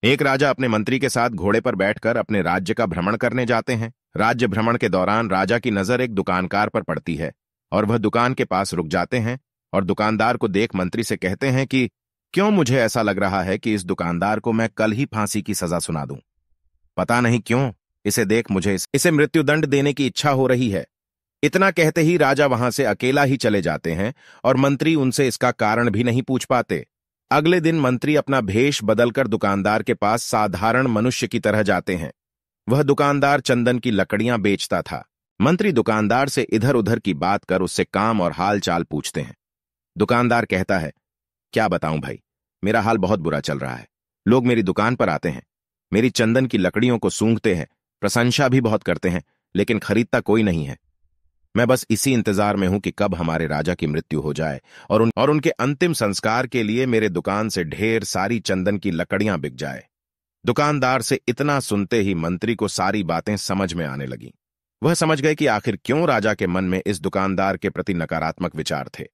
एक राजा अपने मंत्री के साथ घोड़े पर बैठकर अपने राज्य का भ्रमण करने जाते हैं। राज्य भ्रमण के दौरान राजा की नजर एक दुकानकार पर पड़ती है और वह दुकान के पास रुक जाते हैं और दुकानदार को देख मंत्री से कहते हैं कि क्यों मुझे ऐसा लग रहा है कि इस दुकानदार को मैं कल ही फांसी की सजा सुना दूं। पता नहीं क्यों इसे देख मुझे इसे मृत्युदंड देने की इच्छा हो रही है। इतना कहते ही राजा वहां से अकेला ही चले जाते हैं और मंत्री उनसे इसका कारण भी नहीं पूछ पाते। अगले दिन मंत्री अपना भेष बदलकर दुकानदार के पास साधारण मनुष्य की तरह जाते हैं। वह दुकानदार चंदन की लकड़ियां बेचता था। मंत्री दुकानदार से इधर उधर की बात कर उससे काम और हाल चाल पूछते हैं। दुकानदार कहता है, क्या बताऊं भाई, मेरा हाल बहुत बुरा चल रहा है। लोग मेरी दुकान पर आते हैं, मेरी चंदन की लकड़ियों को सूंघते हैं, प्रशंसा भी बहुत करते हैं, लेकिन खरीदता कोई नहीं है। मैं बस इसी इंतजार में हूं कि कब हमारे राजा की मृत्यु हो जाए और उनके अंतिम संस्कार के लिए मेरे दुकान से ढेर सारी चंदन की लकड़ियां बिक जाए। दुकानदार से इतना सुनते ही मंत्री को सारी बातें समझ में आने लगी। वह समझ गए कि आखिर क्यों राजा के मन में इस दुकानदार के प्रति नकारात्मक विचार थे।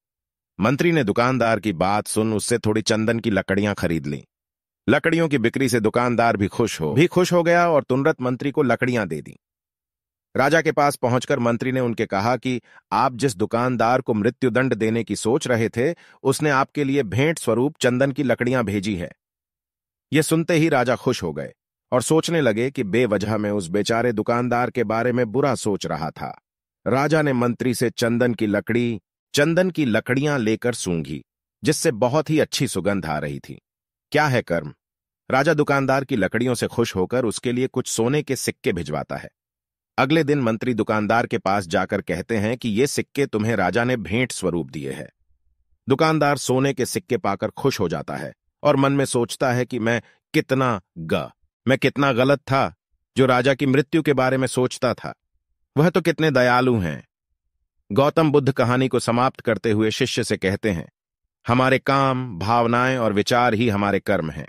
मंत्री ने दुकानदार की बात सुन उससे थोड़ी चंदन की लकड़ियां खरीद लीं। लकड़ियों की बिक्री से दुकानदार भी खुश हो गया और तुरंत मंत्री को लकड़ियां दे दी। राजा के पास पहुंचकर मंत्री ने उनके कहा कि आप जिस दुकानदार को मृत्युदंड देने की सोच रहे थे, उसने आपके लिए भेंट स्वरूप चंदन की लकड़ियां भेजी है। यह सुनते ही राजा खुश हो गए और सोचने लगे कि बेवजह में उस बेचारे दुकानदार के बारे में बुरा सोच रहा था। राजा ने मंत्री से चंदन की लकड़ियां लेकर सूंघी, जिससे बहुत ही अच्छी सुगंध आ रही थी। क्या है कर्म। राजा दुकानदार की लकड़ियों से खुश होकर उसके लिए कुछ सोने के सिक्के भिजवाता है। अगले दिन मंत्री दुकानदार के पास जाकर कहते हैं कि ये सिक्के तुम्हें राजा ने भेंट स्वरूप दिए हैं। दुकानदार सोने के सिक्के पाकर खुश हो जाता है और मन में सोचता है कि मैं कितना गलत था जो राजा की मृत्यु के बारे में सोचता था। वह तो कितने दयालु हैं। गौतम बुद्ध कहानी को समाप्त करते हुए शिष्य से कहते हैं, हमारे काम, भावनाएं और विचार ही हमारे कर्म हैं।